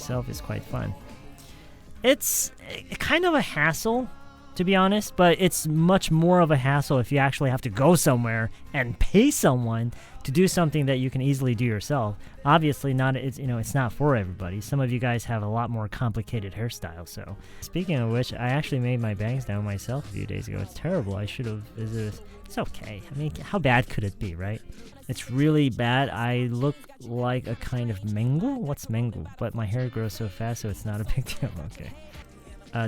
myself is quite fun. It's kind of a hassle, to be honest, but it's much more of a hassle if you actually have to go somewhere and pay someone to do something that you can easily do yourself. Obviously, it's not for everybody. Some of you guys have a lot more complicated hairstyles. So, speaking of which, I actually made my bangs down myself a few days ago. It's terrible. I should have visited. It's okay. I mean, how bad could it be, right? It's really bad. I look like a kind of mango. What's mango? But my hair grows so fast, so it's not a big deal. Okay.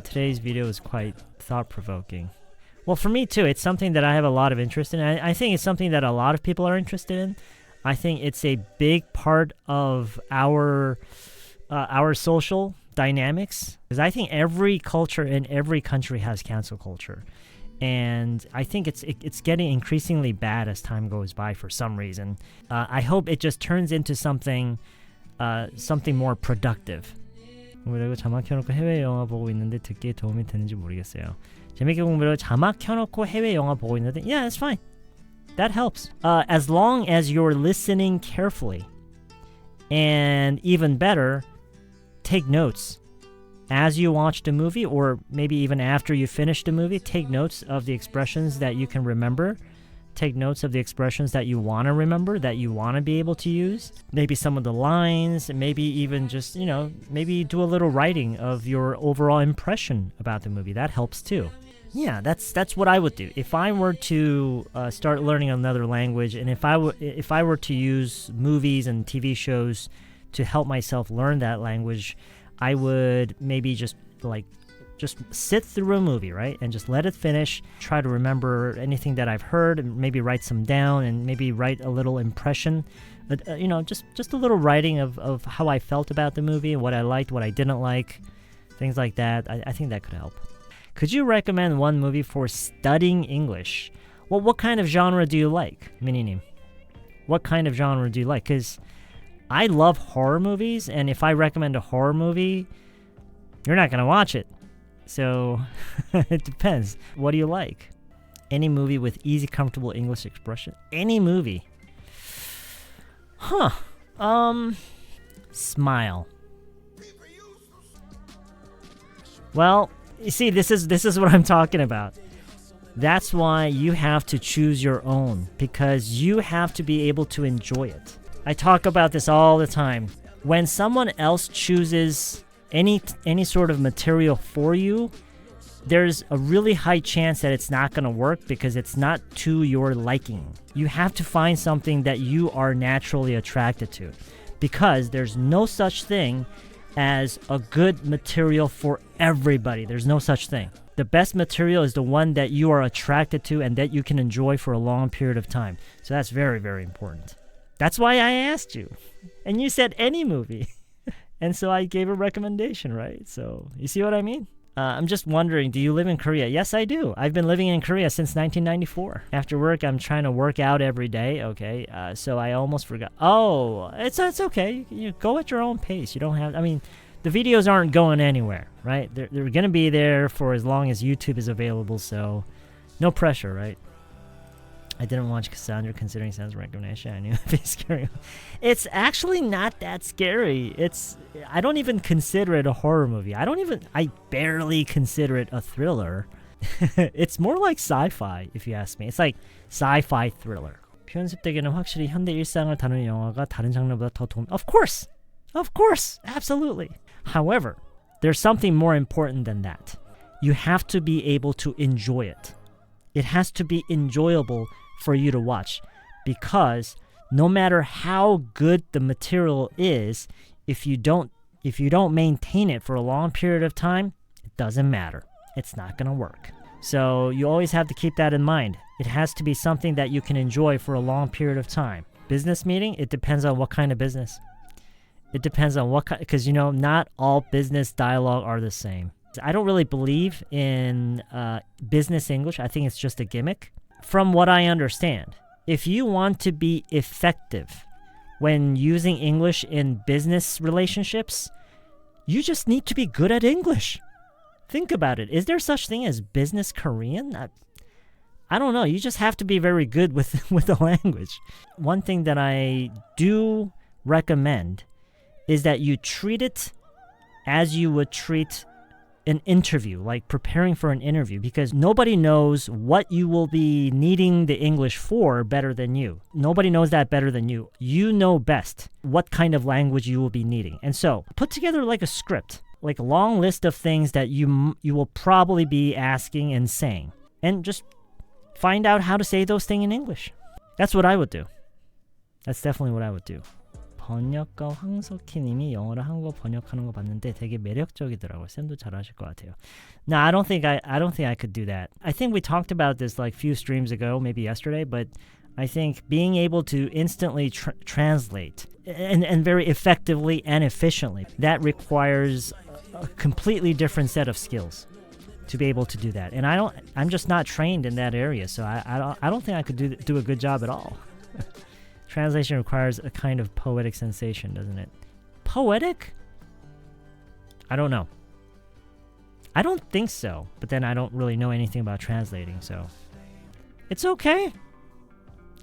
Today's video is quite thought-provoking. Well, for me too, it's something that I have a lot of interest in. I think it's something that a lot of people are interested in. I think it's a big part of our social dynamics. Because I think every culture in every country has cancel culture. And I think it's getting increasingly bad as time goes by for some reason. I hope it just turns into something more productive. 그리고 자막 켜놓고 해외 영화 보고 있는데 듣기에 도움이 되는지 모르겠어요. 재밌게 공부를 자막 켜놓고 해외 영화 보고 있는데 yeah, that's fine. That helps. As long as you're listening carefully. And even better, take notes. As you watch the movie, or maybe even after you finish the movie, take notes of the expressions that you can remember. Take notes of the expressions that you want to remember, that you want to be able to use. Maybe some of the lines, maybe even just, maybe do a little writing of your overall impression about the movie. That helps too. Yeah, that's what I would do. If I were to start learning another language, and if I were to use movies and TV shows to help myself learn that language, I would maybe just sit through a movie, right? And just let it finish, try to remember anything that I've heard, and maybe write some down, and maybe write a little impression, just a little writing of how I felt about the movie, what I liked, what I didn't like, things like that. I think that could help. Could you recommend one movie for studying English? Well, what kind of genre do you like, Mininim? What kind of genre do you like? Because I love horror movies, and if I recommend a horror movie, you're not going to watch it. So, it depends. What do you like? Any movie with easy, comfortable English expression? Any movie? Smile. Well, you see, this is what I'm talking about. That's why you have to choose your own, because you have to be able to enjoy it. I talk about this all the time. When someone else chooses any sort of material for you, there's a really high chance that it's not going to work because it's not to your liking. You have to find something that you are naturally attracted to, because there's no such thing as a good material for everybody. There's no such thing. The best material is the one that you are attracted to and that you can enjoy for a long period of time. So that's very, very important. That's why I asked you. And you said any movie. And so I gave a recommendation, right? So you see what I mean? I'm just wondering, do you live in Korea? Yes, I do. I've been living in Korea since 1994. After work, I'm trying to work out every day, okay? So I almost forgot. Oh, it's okay. You go at your own pace. You don't have, the videos aren't going anywhere, right? They're going to be there for as long as YouTube is available, so no pressure, right? I didn't watch Cassandra considering Sam's recommendation. I knew it'd be scary. It's actually not that scary. I don't even consider it a horror movie. I barely consider it a thriller. It's more like sci-fi, if you ask me. It's like sci-fi thriller. 표현습되기는 확실히 현대 일상을 다루는 영화가 다른 장르보다 더 도움. Of course, absolutely. However, there's something more important than that. You have to be able to enjoy it. It has to be enjoyable for you to watch, because no matter how good the material is, if you don't maintain it for a long period of time, it doesn't matter. It's not going to work. So you always have to keep that in mind. It has to be something that you can enjoy for a long period of time. Business meeting, it depends on what kind of business. It depends on what kind, because not all business dialogue are the same. I don't really believe in business English. I think it's just a gimmick. From what I understand, if you want to be effective when using English in business relationships, you just need to be good at English. Think about it. Is there such thing as business Korean? I don't know. You just have to be very good with the language. One thing that I do recommend is that you treat it as you would treat an interview, like preparing for an interview, because nobody knows what you will be needing the English for better than you. Nobody knows that better than you. You know best what kind of language you will be needing. And so put together like a script, like a long list of things that you will probably be asking and saying, and just find out how to say those things in English. That's what I would do. That's definitely what I would do. 번역가 황석희님이 영어를 한국어 번역하는 거 봤는데 되게 매력적이더라고요. 쌤도 잘하실 것 같아요. No, I don't think I could do that. I think we talked about this like few streams ago, maybe yesterday, but I think being able to instantly translate and very effectively and efficiently, that requires a completely different set of skills to be able to do that. And I'm just not trained in that area, so I don't think I could do a good job at all. Translation requires a kind of poetic sensation, doesn't it? Poetic? I don't know. I don't think so, but then I don't really know anything about translating, so it's okay.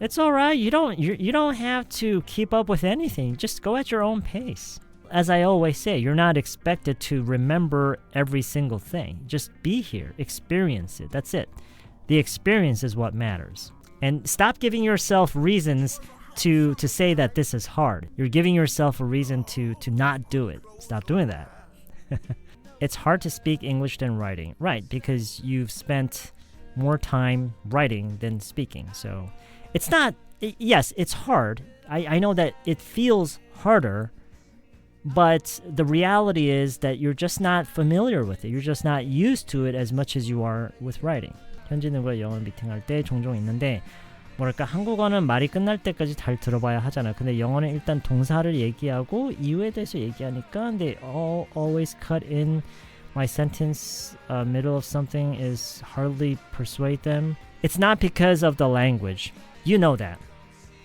It's all right. You don't have to keep up with anything. Just go at your own pace. As I always say, you're not expected to remember every single thing. Just be here, experience it. That's it. The experience is what matters. And stop giving yourself reasons to say that this is hard. You're giving yourself a reason to not do it. Stop doing that. It's hard to speak English than writing. Right, because you've spent more time writing than speaking. So it's not, yes, it's hard. I know that it feels harder, but the reality is that you're just not familiar with it. You're just not used to it as much as you are with writing. 현지인과 영어 미팅할 때 종종 있는데 뭐랄까 한국어는 말이 끝날 때까지 잘 들어봐야 하잖아. 근데 영어는 일단 동사를 얘기하고 이유에 대해서 얘기하니까 they always cut in my sentence middle of something is hardly persuade them. It's not because of the language. You know that.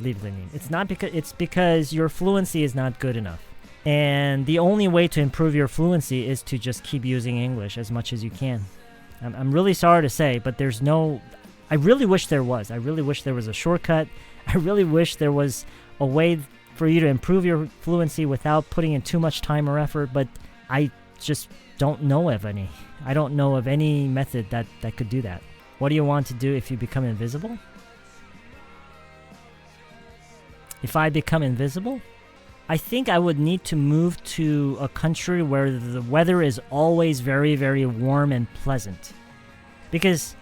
Leave the name. It's because your fluency is not good enough. And the only way to improve your fluency is to just keep using English as much as you can. I'm really sorry to say, but there's no... I really wish there was. I really wish there was a shortcut. I really wish there was a way for you to improve your fluency without putting in too much time or effort, but I just don't know of any. I don't know of any method that could do that. What do you want to do if you become invisible? If I become invisible? I think I would need to move to a country where the weather is always very, very warm and pleasant. Because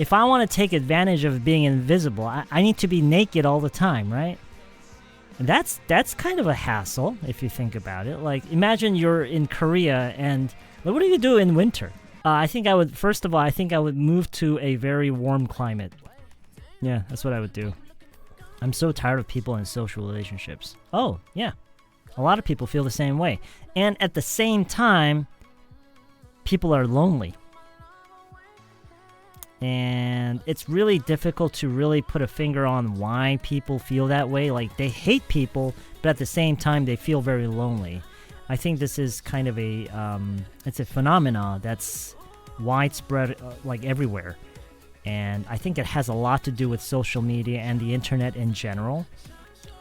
if I want to take advantage of being invisible, I need to be naked all the time, right? And that's kind of a hassle if you think about it. Like, imagine you're in Korea and what do you do in winter? I think I would move to a very warm climate. Yeah, that's what I would do. I'm so tired of people in social relationships. Oh, yeah. A lot of people feel the same way. And at the same time, people are lonely. And it's really difficult to really put a finger on why people feel that way. Like, they hate people, but at the same time, they feel very lonely. I think this is kind of it's a phenomena that's widespread, like everywhere. And I think it has a lot to do with social media and the internet in general.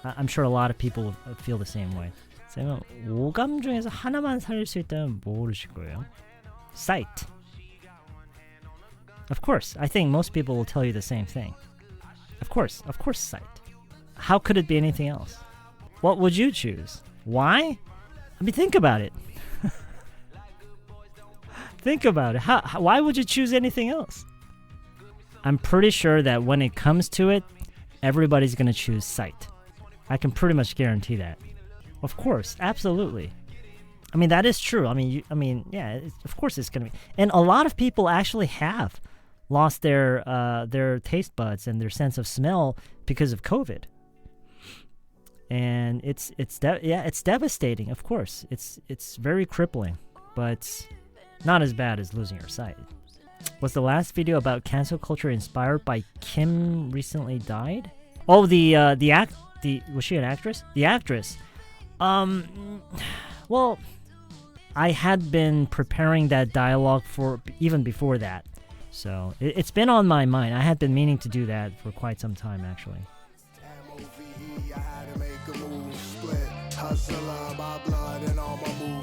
I'm sure a lot of people feel the same way. 쌤은 오감 중에서 하나만 살릴 수 있다면 뭐 고르실 거예요? Sight. Of course, I think most people will tell you the same thing. Of course, sight. How could it be anything else? What would you choose? Why? I mean, think about it. Think about it. Why would you choose anything else? I'm pretty sure that when it comes to it, everybody's going to choose sight. I can pretty much guarantee that. Of course, absolutely. I mean, that is true. Yeah, of course it's going to be. And a lot of people actually have lost their taste buds and their sense of smell because of COVID. And it's devastating, of course. It's very crippling, but not as bad as losing your sight. Was the last video about cancel culture inspired by Kim recently died? Oh, was she an actress? The actress. Well, I had been preparing that dialogue for even before that. So it's been on my mind. I had been meaning to do that for quite some time, actually. Hustler, my blood and all my moves.